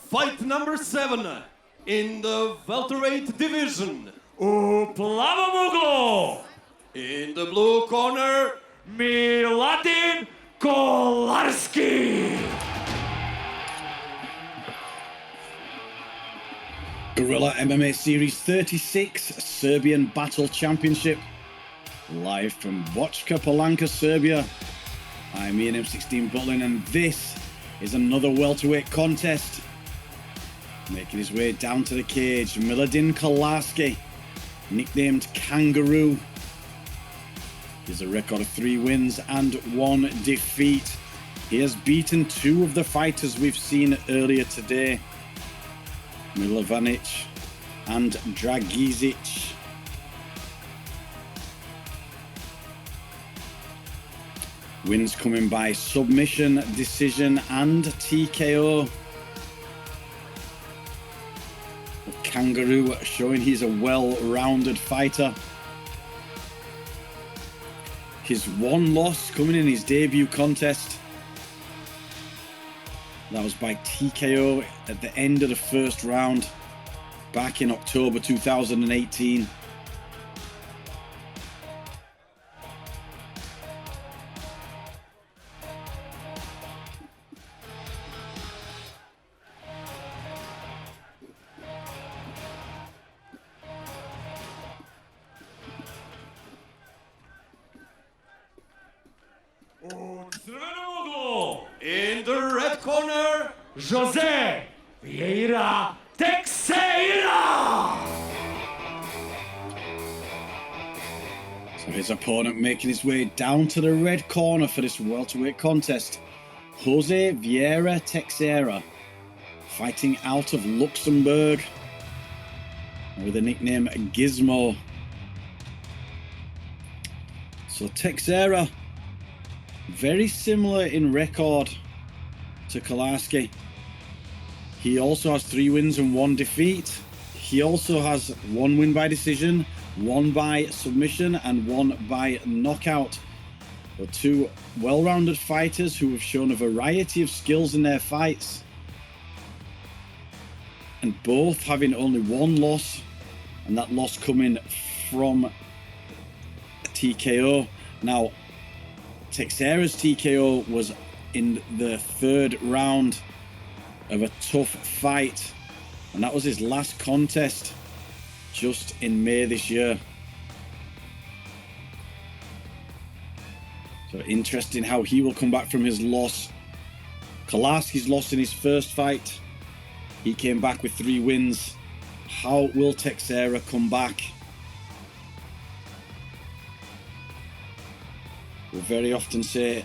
Fight number 7 in the welterweight division. U plavom uglu In the blue corner, Miladin Kolarski. Gorilla MMA Series 36 Serbian Battle Championship. Live from Backa, Polanka, Serbia. I'm Ian M16 Butlin, and this is another welterweight contest. Making his way down to the cage, Miladin Kolarski, nicknamed Kangaroo. He has a record of 3 wins and 1 defeat. He has beaten 2 of the fighters we've seen earlier today, Miladin and Dragišić. Wins coming by submission, decision and TKO. Kangaroo showing he's a well-rounded fighter. His 1 loss coming in his debut contest. That was by TKO at the end of the first round back in October 2018. in the red corner, Teixeira. So his opponent making his way down to the red corner for this welterweight contest, Teixeira, fighting out of Luxembourg with the nickname Gizmo. So Teixeira, very similar in record to Kolarski. He also has 3 wins and 1 defeat. He also has 1 win by decision, 1 by submission and 1 by knockout. But 2 well-rounded fighters who have shown a variety of skills in their fights, and both having only 1 loss, and that loss coming from TKO. Now, Teixeira's TKO was in the 3rd round of a tough fight, and that was his last contest just in May this year. So interesting how he will come back from his loss. Kolarski's lost in his first fight. He came back with 3 wins. How will Teixeira come back? We very often say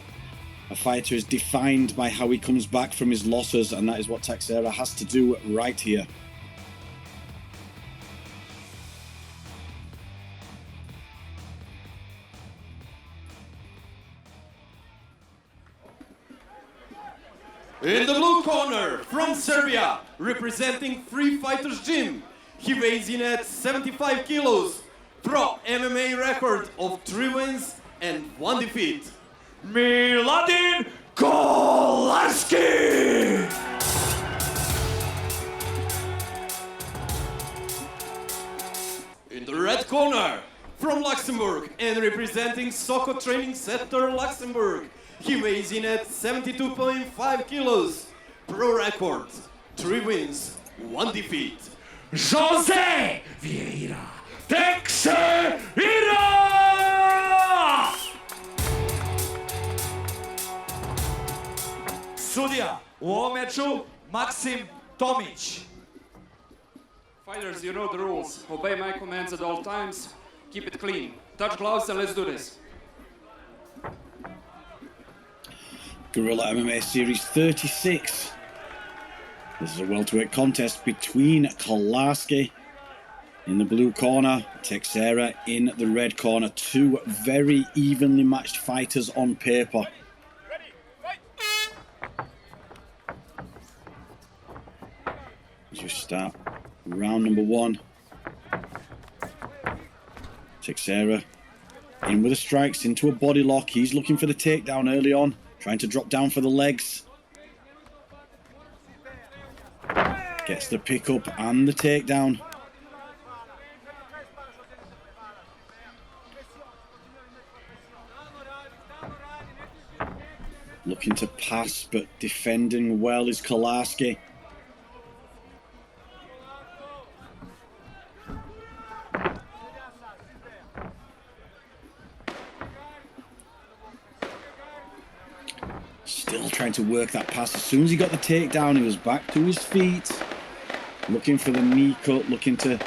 a fighter is defined by how he comes back from his losses, and that is what Teixeira has to do right here. in the blue corner, from Serbia, representing Free Fighters Gym. He weighs in at 75 kilos, pro MMA record of 3 wins and 1 defeat. Miladin Kolarski. In the red corner, from Luxembourg and representing Soccer Training Center Luxembourg, he weighs in at 72.5 kilos, pro record, 3 wins, 1 defeat. Teixeira. Sudija u ovom meču Maksim Tomić. Fighters, you know the rules. Obey my commands at all times. Keep it clean. Touch gloves and let's do this. Gorilla MMA Series 36. This is a welterweight contest between Kolarski in the blue corner, Teixeira in the red corner. 2 very evenly matched fighters on paper. As we start round number 1, Teixeira in with the strikes into a body lock. He's looking for the takedown early on, trying to drop down for the legs. Gets the pickup and the takedown. Looking to pass, but defending well is Kolarski. Still trying to work that pass. As soon as he got the takedown, he was back to his feet. Looking for the knee cut, looking to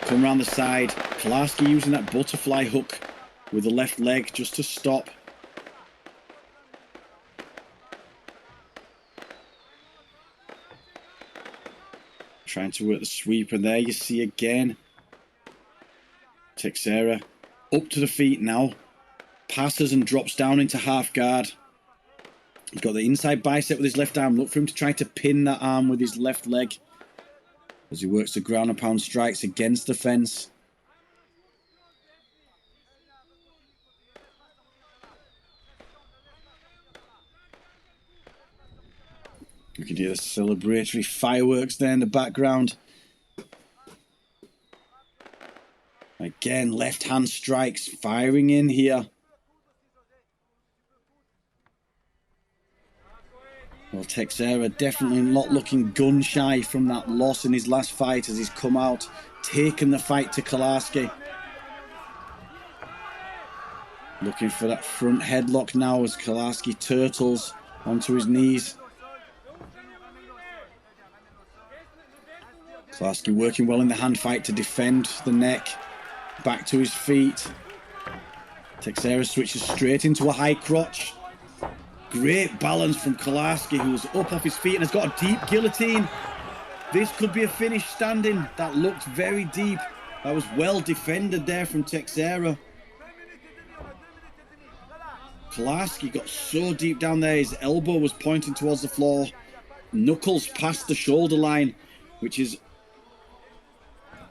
come around the side. Kolarski using that butterfly hook with the left leg just to stop. Trying to work the sweep, and there you see again Teixeira up to the feet now. Passes and drops down into half guard. He's got the inside bicep with his left arm. Look for him to try to pin that arm with his left leg as he works the ground and pound strikes against the fence. You can hear the celebratory fireworks there in the background. Again, left hand strikes firing in here. Well, Teixeira definitely not looking gun shy from that loss in his last fight as he's come out, taken the fight to Kolarski. Looking for that front headlock now as Kolarski turtles onto his knees. Kolarski working well in the hand fight to defend the neck. Back to his feet. Teixeira switches straight into a high crotch. Great balance from Kolarski, who's up off his feet and has got a deep guillotine. This could be a finish standing. That looked very deep. That was well defended there from Teixeira. Kolarski got so deep down there, his elbow was pointing towards the floor. Knuckles past the shoulder line, which is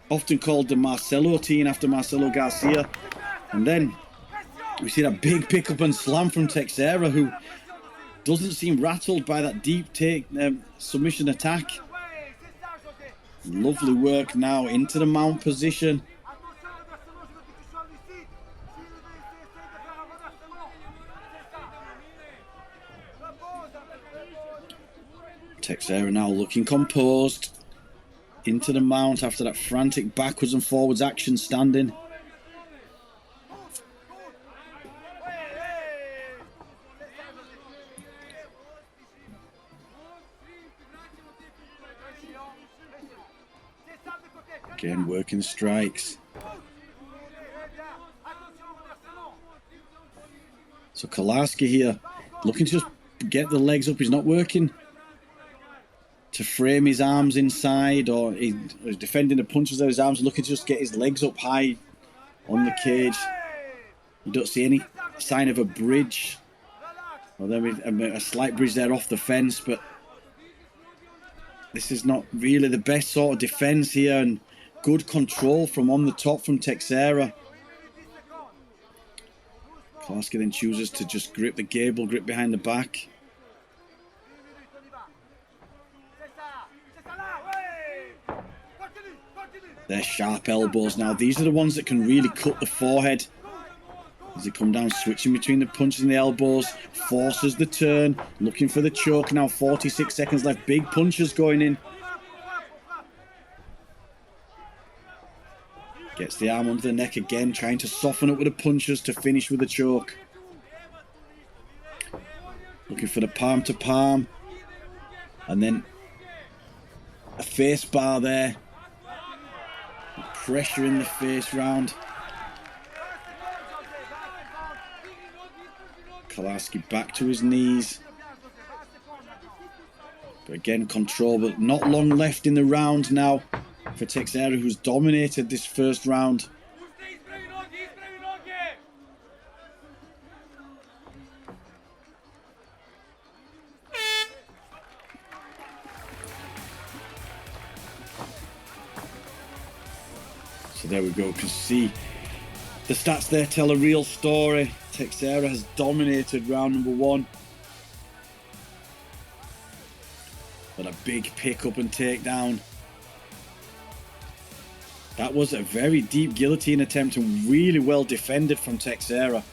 often called the Marcelo team after Marcelo Garcia. And then we see that big pickup and slam from Teixeira, who doesn't seem rattled by that deep submission attack. Lovely work now into the mount position. Teixeira now looking composed into the mount after that frantic backwards and forwards action standing. Again, working the strikes. So Kolarski here, looking to just get the legs up. He's not working to frame his arms inside, or he's defending the punches of his arms, looking to just get his legs up high on the cage. You don't see any sign of a bridge. Well, there is a slight bridge there off the fence, but this is not really the best sort of defense here, and good control from on the top from Teixeira. Kolarski then chooses to just grip the gable, grip behind the back. They're sharp elbows now. These are the ones that can really cut the forehead. As they come down, switching between the punches and the elbows, forces the turn, looking for the choke now. 46 seconds left. Big punches going in. Gets the arm under the neck again, trying to soften up with the punches to finish with a choke. Looking for the palm to palm. And then a face bar there. Pressure in the face round. Kolarski back to his knees. But again, control, but not long left in the round now for Teixeira, who's dominated this first round. So there we go. You can see the stats there tell a real story. Teixeira has dominated round number one. But a big pick up and takedown That was a very deep guillotine attempt and really well defended from Teixeira.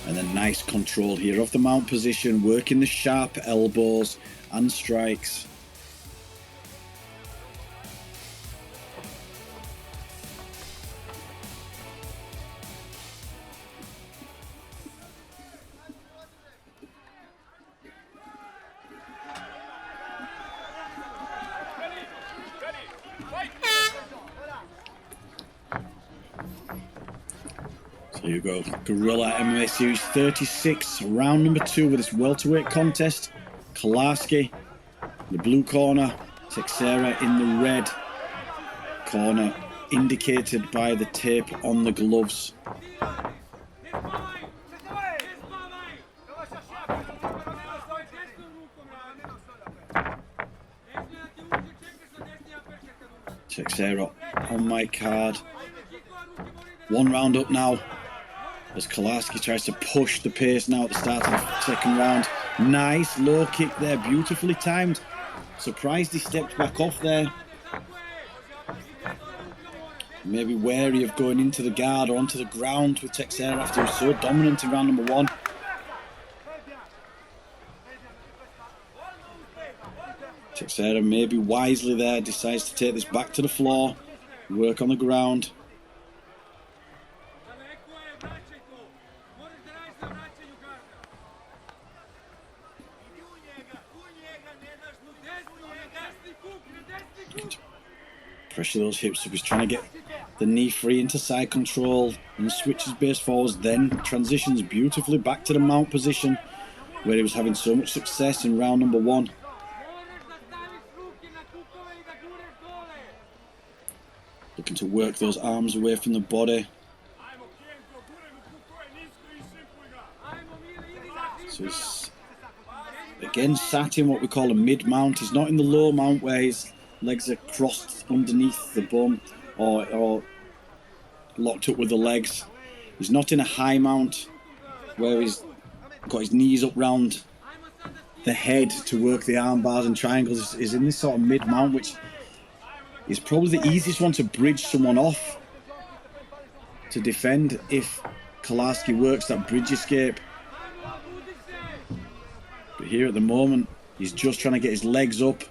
And then nice control here of the mount position, working the sharp elbows and strikes. So here you go, Gorilla MMA Series 36, round number 2 with this welterweight contest. Kolarski in the blue corner, Teixeira in the red corner, indicated by the tape on the gloves. Teixeira on my card. One round up now as Kolarski tries to push the pace now at the start of the second round. Nice low kick there, beautifully timed. Surprised he stepped back off there. Maybe wary of going into the guard or onto the ground with Teixeira after he was so dominant in round number 1. Teixeira maybe wisely there decides to take this back to the floor, work on the ground. Pressure those hips up. He's trying to get the knee free into side control and switches base forwards, then transitions beautifully back to the mount position where he was having so much success in round number 1. Looking to work those arms away from the body. So he's again sat in what we call a mid-mount. He's not in the low mount where his legs are crossed underneath the bum or locked up with the legs. He's not in a high mount where he's got his knees up round the head to work the arm bars and triangles. He's in this sort of mid-mount, which is probably the easiest one to bridge someone off to defend if Kolarski works that bridge escape. But here at the moment, he's just trying to get his legs up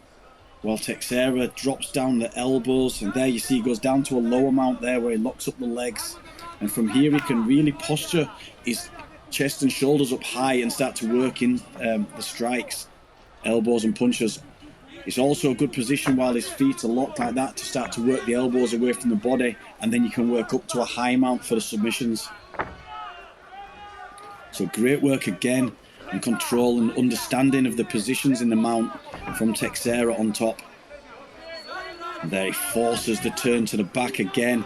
while Teixeira drops down the elbows, and there you see he goes down to a lower mount there where he locks up the legs, and from here he can really posture his chest and shoulders up high and start to work in the strikes, elbows and punches. It's also a good position while his feet are locked like that to start to work the elbows away from the body, and then you can work up to a high mount for the submissions. So great work again, and control and understanding of the positions in the mount from Teixeira on top. And there he forces the turn to the back again.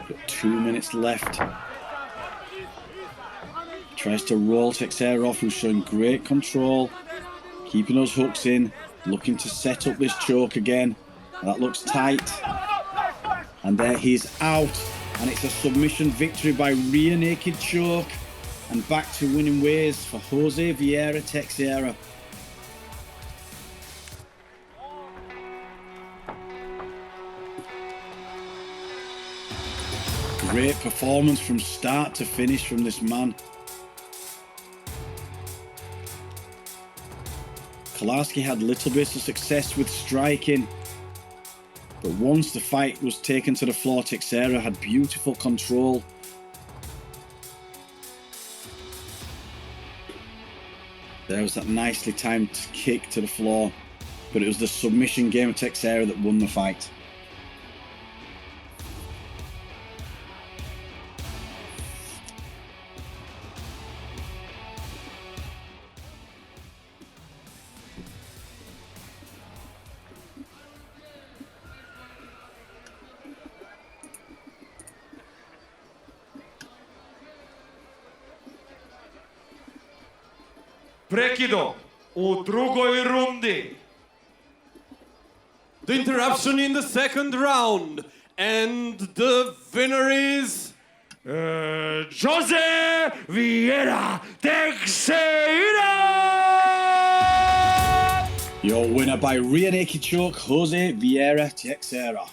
Got 2 minutes left. Tries to roll Teixeira off, who's showing great control, keeping those hooks in, looking to set up this choke again. That looks tight. And there he's out, and it's a submission victory by rear naked choke, and back to winning ways for Jose Vieira Teixeira. Great performance from start to finish from this man. Kolarski had little bits of success with striking, but once the fight was taken to the floor, Teixeira had beautiful control. There was that nicely timed kick to the floor, but it was the submission game of Teixeira that won the fight. Prekidom u drugoj rundi. The interruption in the second round. And the winner is... Jose Vieira Teixeira! Your winner by rear naked choke, Jose Vieira Teixeira.